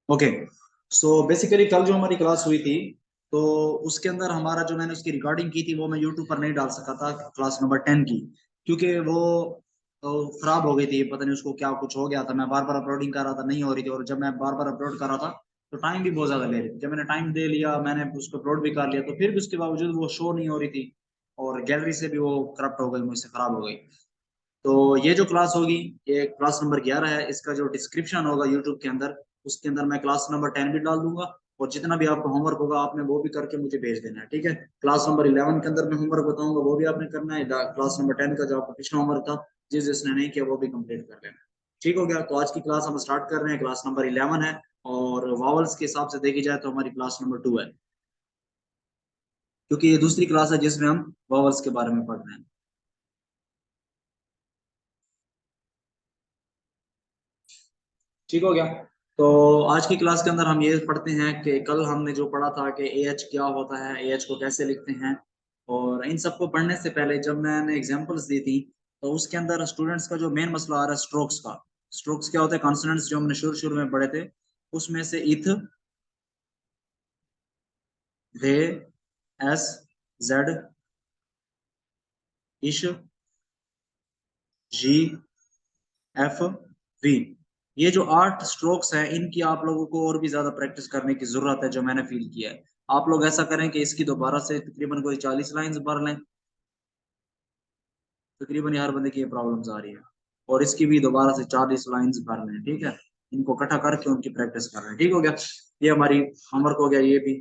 Okay. So basically कल जो हमारी क्लास हुई थी, तो उसके अंदर हमारा जो मैंने उसकी रिकॉर्डिंग की थी वो मैं यूट्यूब पर नहीं डाल सका था, क्लास नंबर 10 की। क्योंकि वो खराब हो गई थी, पता नहीं उसको क्या कुछ हो गया था। मैं बार बार अपलोडिंग कर रहा था, नहीं हो रही थी, और जब मैं बार बार अपलोड कर रहा था तो टाइम भी बहुत ज्यादा ले रही थी। जब मैंने टाइम दे लिया, मैंने उसको अपलोड भी कर लिया, तो फिर भी उसके बावजूद वो शो नहीं हो रही थी, और गैलरी से भी वो करप्ट हो गई, मुझसे खराब हो गई। तो ये जो क्लास होगी, ये क्लास नंबर 11 है। इसका जो डिस्क्रिप्शन होगा यूट्यूब के अंदर, उसके अंदर मैं क्लास नंबर 10 भी डाल दूंगा, और जितना भी आपको होमवर्क होगा आपने वो भी करके मुझे भेज देना है, ठीक है। क्लास नंबर 11 के अंदर मैं होमवर्क बताऊंगा, वो भी आपने करना है। क्लास नंबर 10 का जो आपका पिछला होमवर्क था, जिसने नहीं किया वो भी कंप्लीट कर लेना। ठीक हो गया। तो आज की क्लास हम स्टार्ट कर रहे हैं। क्लास नंबर 11 है, और वावल्स के हिसाब से देखी जाए तो हमारी क्लास नंबर 2 है, क्योंकि ये दूसरी क्लास है जिसमें हम वावल्स के बारे में पढ़ रहे हैं। ठीक हो गया। तो आज की क्लास के अंदर हम ये पढ़ते हैं कि कल हमने जो पढ़ा था कि ए एच क्या होता है, ए एच को कैसे लिखते हैं। और इन सबको पढ़ने से पहले जब मैंने एग्जांपल्स दी थी, तो उसके अंदर स्टूडेंट्स का जो मेन मसला आ रहा है स्ट्रोक्स का। स्ट्रोक्स क्या होते हैं? कॉन्सोनेंट्स जो हमने शुरू शुरू में पढ़े थे, उसमें से इथ, दे, एस, जेड, इश, जी, एफ, वी, ये जो 8 स्ट्रोक्स हैं, इनकी आप लोगों को और भी ज्यादा प्रैक्टिस करने की जरूरत है, जो मैंने फील किया है। आप लोग ऐसा करें कि इसकी दोबारा से तकरीबन कोई 40 लाइंस भर लें। तकरीबन यार बंदे की ये प्रॉब्लम्स आ रही है, और इसकी भी दोबारा से 40 लाइंस भर लें, ठीक है। इनको इकट्ठा करके उनकी प्रैक्टिस कर रहे हैं, ठीक हो गया। ये हमारी होमवर्क हो गया, ये भी।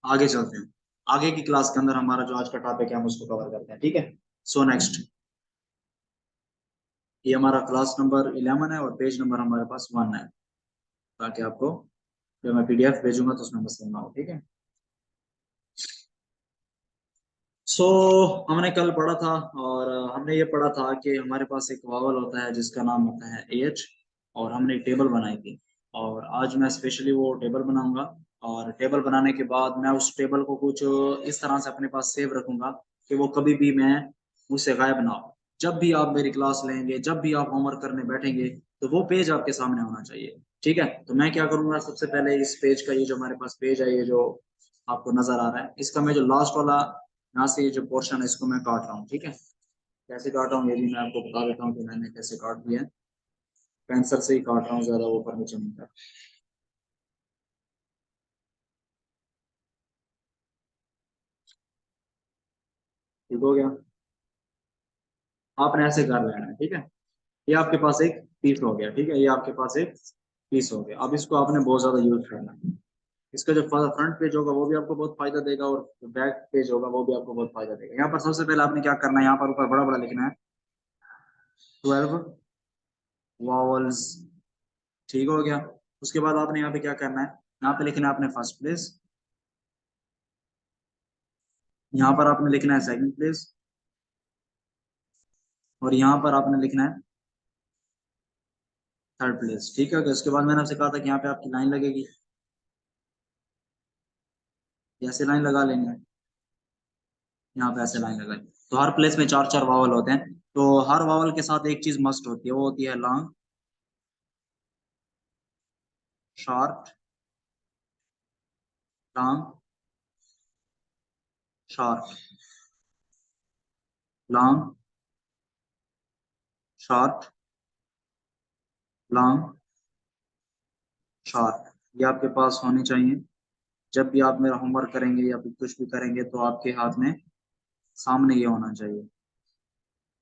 आगे चलते हैं। आगे की क्लास के अंदर हमारा जो आज का टॉपिक है हम उसको कवर करते हैं, ठीक है। सो नेक्स्ट, ये हमारा क्लास नंबर 11 है, और पेज नंबर हमारे पास 1 है, ताकि आपको जब मैं पीडीएफ भेजूंगा तो उसमें मसला ना हो, ठीक है। सो हमने कल पढ़ा था, और हमने ये पढ़ा था कि हमारे पास एक वावल होता है जिसका नाम होता है एच, और हमने एक टेबल बनाई थी। और आज मैं स्पेशली वो टेबल बनाऊंगा, और टेबल बनाने के बाद मैं उस टेबल को कुछ इस तरह से अपने पास सेव रखूंगा कि वो कभी भी मैं मुझसे गायब ना हो। जब भी आप मेरी क्लास लेंगे, जब भी आप होमवर्क करने बैठेंगे, तो वो पेज आपके सामने होना चाहिए, ठीक है। तो मैं क्या करूंगा, सबसे पहले इस पेज का, ये जो हमारे पास पेज है, ये जो आपको नजर आ रहा है, इसका मैं जो लास्ट वाला यहाँ से ये जो पोर्शन है इसको मैं काट रहा हूँ, ठीक है। कैसे काट रहा हूँ ये भी मैं आपको बता देता हूँ कि मैंने कैसे काट दिया है। पेंसिल से ही काट रहा हूँ, ज्यादा ऊपर नीचे नहीं कर। ठीक हो गया। आपने ऐसे कर लेना है, ठीक है। ये आपके पास एक पीस हो गया, ठीक है। ये आपके पास एक पीस हो गया। अब इसको आपने बहुत ज्यादा यूज करना है। इसका जो फ्रंट पेज होगा वो भी आपको बहुत फायदा देगा, और बैक पेज होगा वो भी आपको बहुत फायदा देगा। यहाँ पर सबसे पहले आपने क्या करना है, यहाँ पर ऊपर बड़ा बड़ा लिखना है 12 वावल्स, ठीक हो गया। उसके बाद आपने यहाँ पे क्या करना है, यहाँ पे लिखना है आपने फर्स्ट प्लेस, यहाँ पर आपने लिखना है सेकंड प्लेस, और यहाँ पर आपने लिखना है थर्ड प्लेस, ठीक है। उसके बाद मैंने आपसे कहा था कि यहाँ पे आपकी लाइन लगेगी, ऐसे लाइन लगा लेंगे। यहाँ पे ऐसे लाइन लगा, तो हर प्लेस में चार चार वावल होते हैं। तो हर वावल के साथ एक चीज मस्ट होती है, वो होती है long, short, long, short, long, short, long, short, ये आपके पास होनी चाहिए। जब भी आप मेरा होमवर्क करेंगे या फिर कुछ भी करेंगे, तो आपके हाथ में सामने ये होना चाहिए।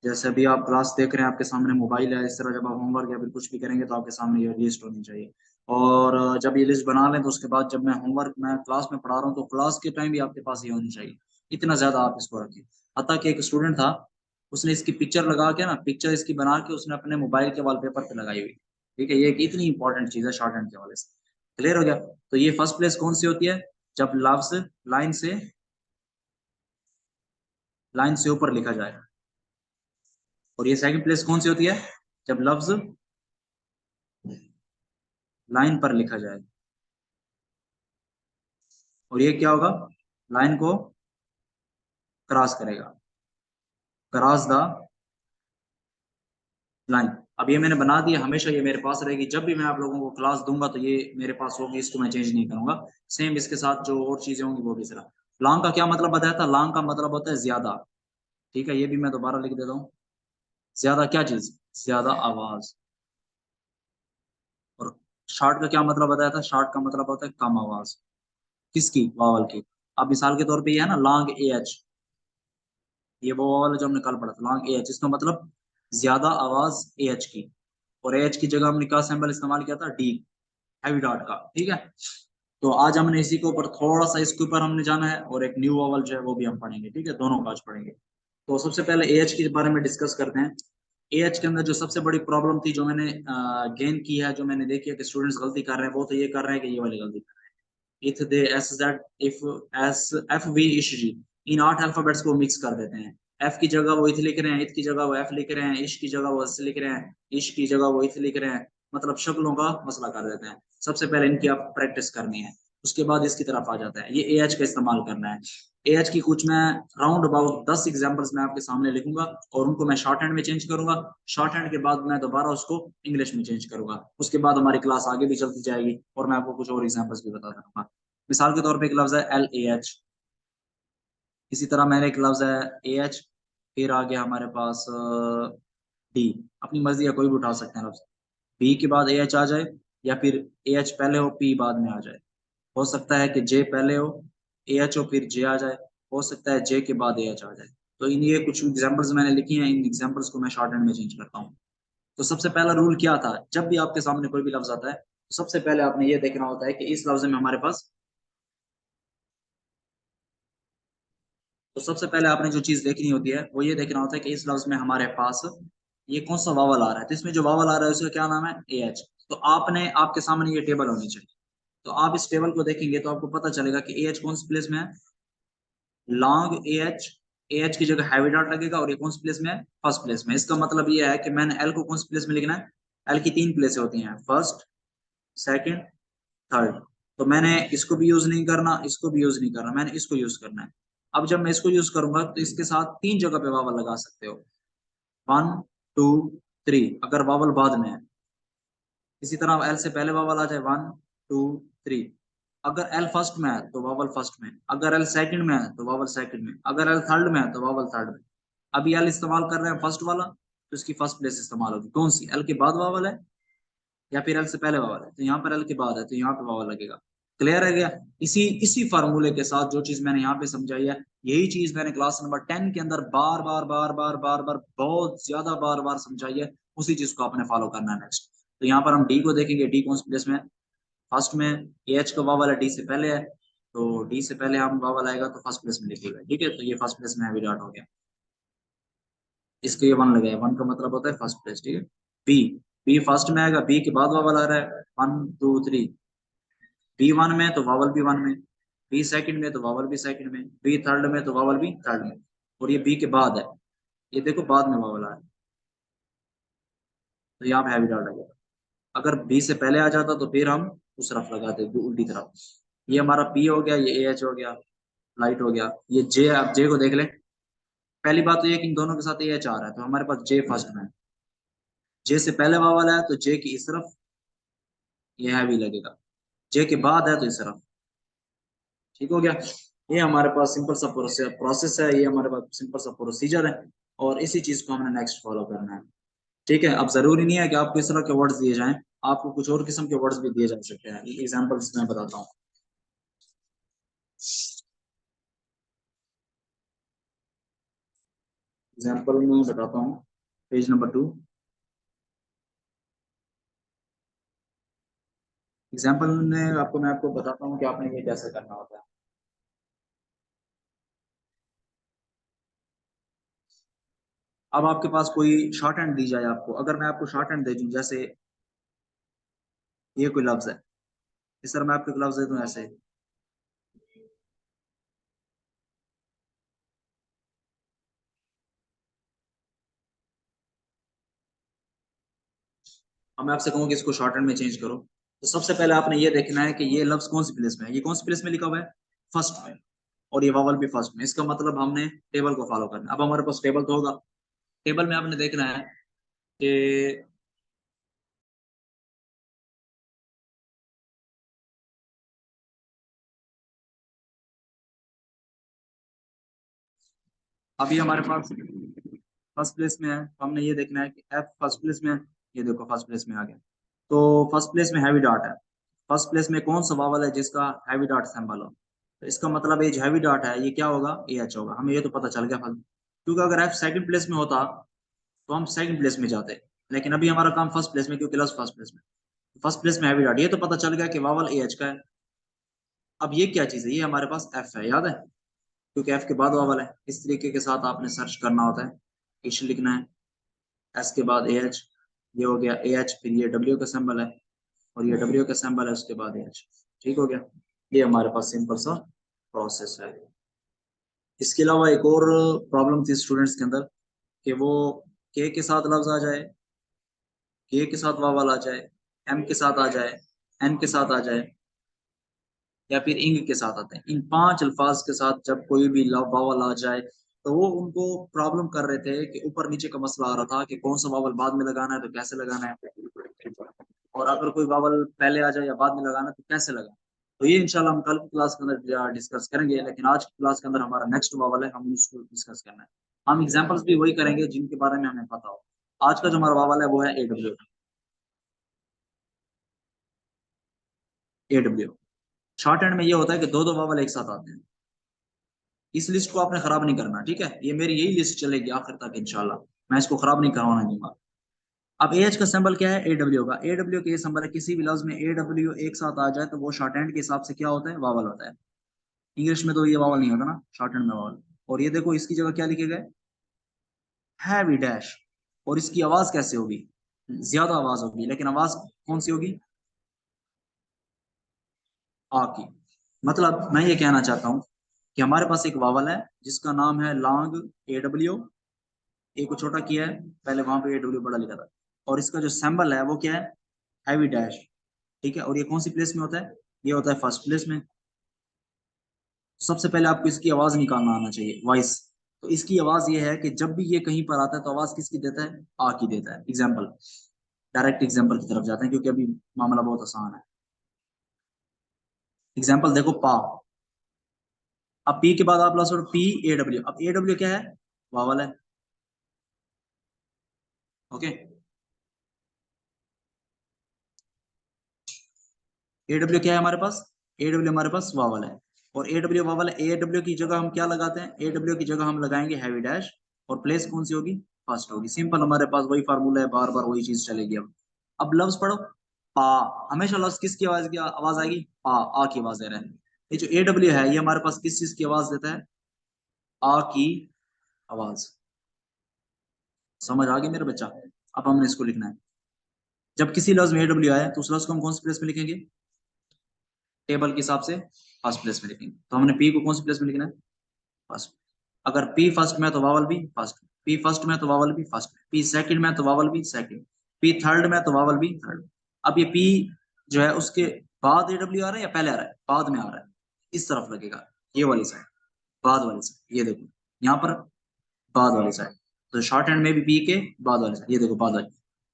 जैसे अभी आप क्लास देख रहे हैं, आपके सामने मोबाइल है, इस तरह जब आप होमवर्क या फिर कुछ भी करेंगे तो आपके सामने ये लिस्ट होनी चाहिए। और जब ये लिस्ट बना लें, तो उसके बाद जब मैं होमवर्क मैं क्लास में पढ़ा रहा हूँ, तो क्लास के टाइम भी आपके पास ये होनी चाहिए। इतना ज्यादा आप इसको रखें। हत्ता कि एक स्टूडेंट था, उसने इसकी पिक्चर लगा के ना, पिक्चर इसकी बना के उसने अपने मोबाइल के वॉलपेपर पे लगाई हुई, ठीक है। ये एक इतनी इंपॉर्टेंट चीज है शॉर्ट हैंड के हवाले से। क्लियर हो गया। तो ये फर्स्ट प्लेस कौन सी होती है? जब लफ्ज लाइन से ऊपर लिखा जाए। और ये सेकंड प्लेस कौन सी होती है? जब लफ्ज लाइन पर लिखा जाए। और ये क्या होगा? लाइन को क्रॉस करेगा, क्रॉस द लाइन। अब ये मैंने बना दिया, हमेशा ये मेरे पास रहेगी, जब भी मैं आप लोगों को क्लास दूंगा तो ये मेरे पास होगी, इसको मैं चेंज नहीं करूंगा। सेम इसके साथ जो और चीजें होंगी वो भी जरा। लॉन्ग का क्या मतलब बताया था? लॉन्ग का मतलब होता है ज्यादा। ठीक है, ये भी मैं दोबारा लिख देता हूँ। ज्यादा क्या चीज? ज्यादा आवाज। और शॉर्ट का क्या मतलब बताया था? शॉर्ट का मतलब होता है कम आवाज। किसकी? वावल की। अब मिसाल के तौर पे ये है ना लॉन्ग ए एच, ये वो वाला जो हमने कल पढ़ा था लॉन्ग ए एच, इसका मतलब ज्यादा आवाज ए एच की। और ए एच की जगह हमने क्या सिंबल इस्तेमाल किया था? डी, हैवी डॉट का। ठीक है, तो आज हमने इसी के ऊपर थोड़ा सा इसके ऊपर हमने जाना है, और एक न्यू वावल जो है वो भी हम पढ़ेंगे। ठीक है, दोनों का आज पढ़ेंगे। तो सबसे पहले ए एच के बारे में डिस्कस करते हैं। ए एच के अंदर जो सबसे बड़ी प्रॉब्लम थी, जो मैंने गेन की है, जो मैंने देखी है कि स्टूडेंट्स गलती कर रहे हैं, वो तो ये कर रहे हैं कि ये वाली गलती कर रहे हैं, if they S that if S F V ish G, in 8 alphabets को मिक्स कर देते हैं। एफ की जगह वो इथ लिख रहे हैं, इथ की जगह वो एफ लिख रहे हैं, इश की जगह वो एस लिख रहे हैं, इश की जगह वो इथ लिख रहे हैं। मतलब शक्लों का मसला कर देते हैं। सबसे पहले इनकी आप प्रैक्टिस करनी है, उसके बाद इसकी तरफ आ जाता है। ये ए एच का इस्तेमाल करना है। ए एच की कुछ मैं राउंड अबाउट 10 एग्जाम्पल्स मैं आपके सामने लिखूंगा, और उनको मैं शॉर्ट हैंड में चेंज करूंगा। शॉर्ट हैंड के बाद मैं दोबारा उसको इंग्लिश में चेंज करूंगा। उसके बाद हमारी क्लास आगे भी चलती जाएगी, और मैं आपको कुछ और एग्जाम्पल्स भी बता दूंगा। मिसाल के तौर पे एक लफ्ज है एल ए एच। इसी तरह मैंने एक लफ्ज है ए एच, फिर आ गया हमारे पास डी। अपनी मर्जी है, कोई भी उठा सकते हैं लफ्ज। बी के बाद ए एच आ जाए, या फिर ए एच पहले हो पी बाद में आ जाए। हो सकता है कि जे पहले हो, ए एच हो, फिर जे आ जाए। हो सकता है जे के बाद ए एच आ जाए। तो इन ये कुछ एग्जांपल्स मैंने लिखी हैं, इन एग्जांपल्स को मैं शॉर्ट हैंड में चेंज करता हूँ। तो सबसे पहला रूल क्या था? जब भी आपके सामने कोई भी लफ्ज आता है, तो सबसे पहले आपने ये देखना होता है कि इस लफ्ज में हमारे पास, तो सबसे पहले आपने जो चीज देखनी होती है वो ये देखना होता है कि इस लफ्ज में हमारे पास ये कौन सा वावल आ रहा है। तो इसमें जो वावल आ रहा है उसका क्या नाम है? A H. तो आपने आपके सामने ये टेबल होनी चाहिए। तो आप इस टेबल को देखेंगे तो आपको पता चलेगा कि ए एच कौन सी प्लेस में है? Long A H. A H की जगह हैवी डॉट लगेगा, और ये कौन सी प्लेस में है? फर्स्ट प्लेस में। इसका मतलब ये है कि मैंने एल को कौन सी प्लेस में लिखना है? एल की 3 प्लेसें होती हैं, फर्स्ट, सेकंड, थर्ड। तो मैंने इसको भी यूज नहीं करना, इसको भी यूज नहीं करना, मैंने इसको यूज करना है। अब जब मैं इसको यूज करूंगा तो इसके साथ 3 जगह पे वावल लगा सकते हो। 1 2 3, अगर वावल बाद में है। इसी तरह एल से पहले वावल आ जाए, 1 2 3। अगर एल फर्स्ट में है तो वावल फर्स्ट में, अगर एल सेकंड में है तो वावल सेकंड में, अगर एल थर्ड में है तो वावल थर्ड में। अभी एल इस्तेमाल कर रहे हैं फर्स्ट वाला, तो इसकी फर्स्ट प्लेस इस्तेमाल होगी। कौन सी? एल के बाद वावल है, या फिर एल से पहले वावल है? तो यहाँ पर एल के बाद है तो यहाँ पे वावल लगेगा। क्लियर है गया? इसी इसी फार्मूले के साथ जो चीज मैंने यहाँ पे समझाई है, यही चीज मैंने क्लास नंबर 10 के अंदर बार बार बार बार बार बार बहुत ज्यादा बार बार समझाई है। उसी चीज को आपने फॉलो करना है नेक्स्ट। तो यहाँ पर हम डी को देखेंगे, डी कौन सी प्लेस में है? फर्स्ट में। ए एच का वावल है, डी से पहले है, तो डी से पहले हम वावल आएगा तो फर्स्ट प्लेस में लिखेगा। ठीक है, तो ये फर्स्ट प्लेस में है, विराट हो गया। इसके ये 1 लगा है, 1 का मतलब होता है फर्स्ट प्लेस। ठीक है, बी। बी फर्स्ट में आएगा, बी के बाद वावल आ रहा है, 1 2 3। बी वन में तो वावल भी वन में, बी सेकंड में तो वावल भी सेकंड में, बी थर्ड में तो वावल भी थर्ड में। और ये बी के बाद है, ये देखो बाद में वावल आ रहा है, तो यहाँ पे हैवी डॉट लगेगा। अगर बी से पहले आ जाता तो फिर हम उस तरफ लगाते, उल्टी तरफ। ये हमारा पी हो गया, ये ए एच हो गया, लाइट हो गया। ये जे, आप जे को देख लें। पहली बात तो ये कि इन दोनों के साथ ए एच आ रहा है, तो हमारे पास जे फर्स्ट में है। जे से पहले वावल है तो जे की इस तरफ ये हैवी लगेगा, जे के बाद है तो इस तरफ। ठीक हो गया? ये हमारे पास सिंपल सा प्रोसेस है, ये हमारे पास सिंपल सा प्रोसीजर है, और इसी चीज को हमने नेक्स्ट फॉलो करना है। ठीक है, अब जरूरी नहीं है कि आपको इस तरह के वर्ड्स दिए जाएं, आपको कुछ और किस्म के वर्ड्स भी दिए जा सकते हैं। एग्जाम्पल्स मैं बताता हूँ। एग्जाम्पल में बताता हूँ, पेज नंबर 2। एग्जाम्पल में आपको मैं आपको बताता हूँ कि आपने ये कैसे करना होता है। अब आपके पास कोई शॉर्ट हैंड दी जाए आपको, अगर मैं आपको शॉर्ट हैंड दे दूं, जैसे ये कोई लफ्ज है, इस तरह मैं आपको एक लफ्ज दे दूं ऐसे। अब मैं आपसे कहूँ कि इसको शॉर्ट हैंड में चेंज करो, तो सबसे पहले आपने ये देखना है कि ये लफ्ज कौन सी प्लेस में है। ये कौन सी प्लेस में लिखा हुआ है? फर्स्ट में। और ये वावल भी फर्स्ट में। इसका मतलब हमने टेबल को फॉलो करना है। अब हमारे पास टेबल तो होगा, टेबल में आपने देखना है कि अभी हमारे पास फर्स्ट प्लेस में है, तो हमने ये देखना है कि एफ फर्स्ट प्लेस में है। ये देखो फर्स्ट प्लेस में आ गया। तो फर्स्ट प्लेस में हैवी डॉट है। फर्स्ट प्लेस में कौन सा वावल है जिसका हैवी डॉट सिंबल हो? तो इसका मतलब ये जो हैवी डॉट है ये क्या होगा? ए एच होगा। हमें ये तो पता चल गया फर्स्ट, क्योंकि अगर एफ सेकंड प्लेस में होता तो हम सेकंड प्लेस में जाते, लेकिन अभी हमारा काम फर्स्ट प्लेस में, क्योंकि लफ्ज फर्स्ट प्लेस में। फर्स्ट प्लेस में हैवी डॉट, ये तो पता चल गया कि वावल ए एच का है। अब ये क्या चीज है? ये हमारे पास एफ है, याद है, क्योंकि एफ के बाद वावल है। इस तरीके के साथ आपने सर्च करना होता है, इश लिखना है, एस के बाद ए एच। ये हो गया ए एच, फिर ये डब्ल्यू का सिंबल है, और ये डब्ल्यू का सिंबल है, उसके बाद ए एच। ठीक हो गया। ये हमारे पास सिंपल सा प्रोसेस है। इसके अलावा एक और प्रॉब्लम थी स्टूडेंट्स के अंदर, कि वो के साथ लफ्ज आ जाए, के के साथ वावल आ जाए, एम के साथ आ जाए, एन के साथ आ जाए, या फिर इंग के साथ आते हैं। इन पांच अल्फाज के साथ जब कोई भी लव वावल आ जाए, तो वो उनको प्रॉब्लम कर रहे थे कि ऊपर नीचे का मसला आ रहा था कि कौन सा वावल बाद में लगाना है, तो कैसे लगाना है, और अगर कोई वावल पहले आ जाए या बाद में लगाना है तो कैसे लगाना। तो ये इंशाल्लाह हम कल की क्लास के अंदर डिस्कस करेंगे, लेकिन आज की क्लास के अंदर हमारा नेक्स्ट वावल है, हम इसको डिस्कस करना है। हम एग्जाम्पल्स भी वही करेंगे जिनके बारे में हमें पता हो। आज का जो हमारा वावल है वो है A W. A W short hand में ये होता है कि दो दो वावल एक साथ आते हैं। इस लिस्ट को आपने खराब नहीं करना, ठीक है? ये मेरी यही लिस्ट चलेगी आखिर तक इंशाल्लाह। मैं इसको खराब नहीं करवाना दूंगा। अब एच का सिंबल क्या है? ए डब्ल्यू का। ए डब्ल्यू का ये सिंबल है, किसी भी लफ्ज में ए डब्ल्यू एक साथ आ जाए तो वो शॉर्ट हैंड के हिसाब से क्या होता है? वावल होता है। इंग्लिश में तो ये वावल नहीं होता ना, शॉर्ट हैंड में वावल। और ये देखो इसकी जगह क्या लिखे गए? Heavy dash. और इसकी आवाज कैसे होगी? ज्यादा आवाज होगी, लेकिन आवाज कौन सी होगी? आ की। मतलब मैं ये कहना चाहता हूँ कि हमारे पास एक वावल है जिसका नाम है लॉन्ग ए डब्ल्यू। ए को छोटा किया है, पहले वहां पे ए डब्ल्यू बड़ा लिखा था। और इसका जो सिंबल है वो क्या है? Heavy dash. ठीक है, और ये कौन सी प्लेस में होता है? ये होता है फर्स्ट प्लेस में। सबसे पहले आपको इसकी आवाज निकालना आना चाहिए, वॉइस। तो इसकी आवाज ये है कि जब भी ये कहीं पर आता है तो आवाज किसकी देता है? आ की देता है। एग्जाम्पल, डायरेक्ट एग्जाम्पल की तरफ जाते हैं क्योंकि अभी मामला बहुत आसान है। एग्जाम्पल देखो, पा। अब पी के बाद आप ला पी ए डब्ल्यू। अब ए डब्ल्यू क्या है? वावल है। ओके, ए डब्ल्यू क्या है हमारे पास? ए डब्ल्यू हमारे पास वावल है। और ए डब्ल्यू वावल है। ए डब्ल्यू की जगह हम क्या लगाते हैं? ए डब्ल्यू की जगह हम लगाएंगे हैवी डैश। और प्लेस कौन सी होगी? फर्स्ट होगी। सिंपल, हमारे पास वही फार्मूला है, बार बार वही चीज चलेगी। अब लफ्ज पढ़ो, पा। हमेशा लफ्ज किसकी आवाज आएगी? पा, आ की आवाज दे रहे हैं। ये जो ए डब्ल्यू है ये हमारे पास किस चीज की आवाज देता है? आ की आवाज। समझ आ गई मेरे बच्चा? अब हमने इसको लिखना है। जब किसी लफ्ज में ए डब्ल्यू आए तो उस लफ्ज को हम कौन सी प्लेस में लिखेंगे? टेबल के हिसाब से फर्स्ट प्लेस में लिखेंगे। तो हमने पी को कौन सी प्लेस में लिखना है? फर्स्ट। अगर पी फर्स्ट में है तो वावल भी फर्स्ट। पी फर्स्ट में है तो वावल भी फर्स्ट। पी सेकंड में है तो वावल भी सेकंड। पी थर्ड में है तो वावल भी थर्ड। अब ये पी जो है उसके बाद ए डब्ल्यू आ रहा है या पहले आ रहा है? बाद में आ रहा है। इस तरफ लगेगा, ये वाली साइड, बाद वाली साइड। ये देखो यहाँ पर बाद वाली साइड। तो शॉर्ट हैंड में भी पी के बाद वाली साइड, ये देखो बाद वाली,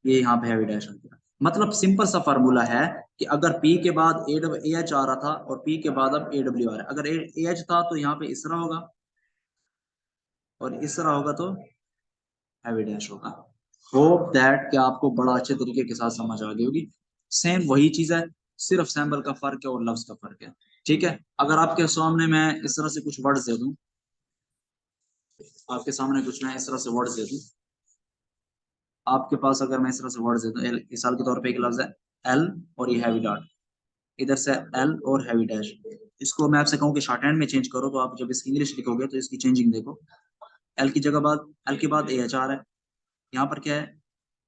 ये यहाँ पे हैवी डैश होगा। मतलब सिंपल सा फार्मूला है कि अगर पी के बाद ए एच आ रहा था और पी के बाद अब ए डब्ल्यू आ रहा है, अगर ए एच था तो यहाँ पे इस तरह होगा, और इस तरह होगा तो हैवी डैश होगा। होप दैट कि आपको बड़ा अच्छे तरीके के साथ समझ आ गई होगी। सेम वही चीज है, सिर्फ सैम्बल का फर्क है और लफ्ज का फर्क है। ठीक है, अगर आपके सामने मैं इस तरह से कुछ वर्ड्स दे दूं, आपके सामने कुछ मैं इस तरह से वर्ड्स दे दूं, आपके पास अगर मैं इस तरह से वर्ड्स दे दूं, मिसाल के तौर पे एक लफ्ज है एल, और ये हैवी डॉट, इधर से एल और हैवी डैश। इसको मैं आपसे कहूँ कि शॉर्ट हैंड में चेंज करो, तो आप जब इसकी इंग्लिश लिखोगे तो इसकी चेंजिंग देखो। एल की जगह बाद, एल के बाद ए एच आर है। यहाँ पर क्या है?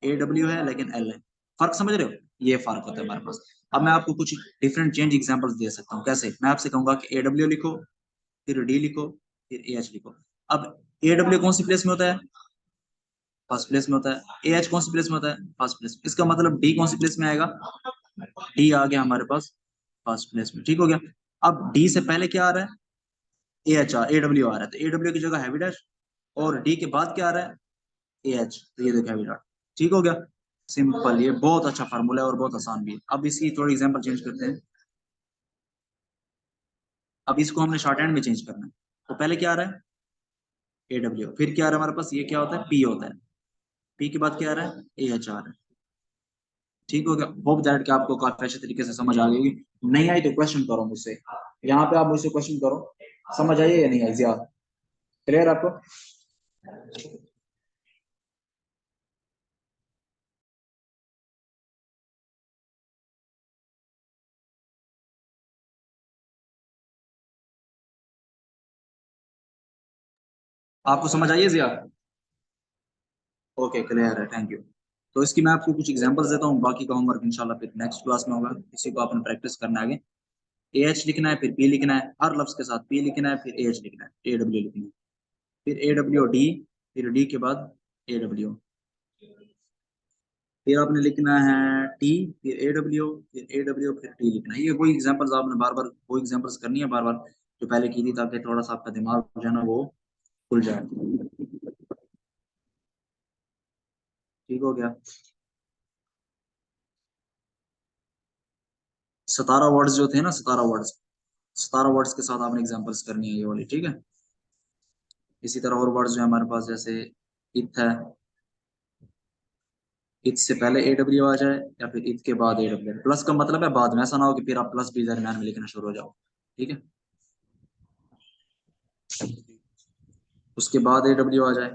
ए डब्ल्यू है लेकिन एल है। फर्क समझ रहे हो? ये फर्क होता है हमारे पास। अब मैं आपको कुछ डिफरेंट चेंज एग्जांपल्स दे सकता हूँ। कैसे? मैं आपसे कहूंगा कि ए डब्ल्यू लिखो, फिर डी लिखो, फिर ए एच लिखो। अब ए डब्ल्यू कौन सी प्लेस में होता है? फर्स्ट प्लेस में होता है। ए एच कौन सी प्लेस में होता है? First place. इसका मतलब डी कौन सी प्लेस में आएगा? डी आ गया हमारे पास फर्स्ट प्लेस में। ठीक हो गया। अब डी से पहले क्या आ रहा है? ए एच ए डब्ल्यू आ रहा है, तो ए डब्ल्यू की जगह हैवी डैश। और डी के बाद क्या आ रहा है? ए एच, तो ये देखो हैवी डॉट। ठीक हो गया। सिंपल, ये बहुत अच्छा फार्मूला है और बहुत आसान भी है। अब इसकी थोड़ी एग्जांपल चेंज करते हैं। अब इसको हमने शॉर्ट हैंड में चेंज करना है, तो पहले क्या आ रहा है? AW, फिर क्या आ रहा है हमारे पास, ये क्या होता है, P होता है। P के बाद क्या आ रहा है, AH आ रहा है। ठीक हो गया, होप दैट कि आपको काफी अच्छे तरीके से समझ आ गई होगी। नहीं आई तो क्वेश्चन करो मुझसे, यहाँ पे आप मुझसे क्वेश्चन करो, समझ आई या नहीं आई जिया, क्लियर आपको। आपको समझ आई है जिया। ओके क्लियर है, थैंक यू। तो इसकी मैं आपको कुछ एग्जांपल्स देता हूँ, बाकी का होमवर्क इंशाल्लाह फिर नेक्स्ट क्लास में होगा, इसी को आपने प्रैक्टिस करना है आगे। AH लिखना है, फिर P लिखना है, हर लफ्ज के साथ P लिखना है, फिर AH लिखना है, AW लिखना है, फिर AWD, फिर D के बाद AW, फिर आपने लिखना है T, फिर AW, फिर AW, फिर T लिखना है। ये वही एग्जांपल्स आपने बार बार वो एग्जांपल्स करनी है बार बार जो पहले की थी, ताकि थोड़ा सा आपका दिमाग जो है ना वो खुल जाए। ठीक हो गया। 17 वर्ड्स जो थे ना, 17 वर्ड्स, 17 वर्ड्स के साथ आपने एग्जांपल्स करनी है ये वाली, ठीक है। इसी तरह और वर्ड्स जो है हमारे पास, जैसे इथ है, इथ से पहले AW आ जाए या फिर इथ के बाद AW, प्लस का मतलब है बाद में, ऐसा ना हो कि फिर आप प्लस भी दरम्यान में लिखना शुरू हो जाओ, ठीक है। उसके बाद AW आ जाए,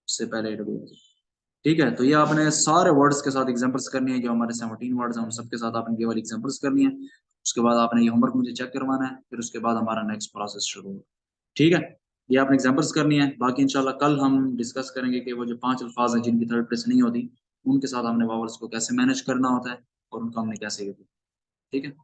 उससे पहले AW, ठीक है। तो ये आपने सारे वर्ड्स के साथ एग्जांपल्स करनी है, जो हमारे 17 वर्ड्स हैं उन सबके साथ आपने ये वाली एग्जांपल्स करनी है। उसके बाद आपने ये होमवर्क मुझे चेक करवाना है, फिर उसके बाद हमारा नेक्स्ट प्रोसेस शुरू होगा, ठीक है। ये आपने एग्जांपल्स करनी है, बाकी इंशाल्लाह कल हम डिस्कस करेंगे कि वो जो 5 अल्फाज हैं जिनकी थर्ड प्लेस नहीं होती, उनके साथ हमने वावल्स को कैसे मैनेज करना होता है और उनको हमने कैसे, ठीक है।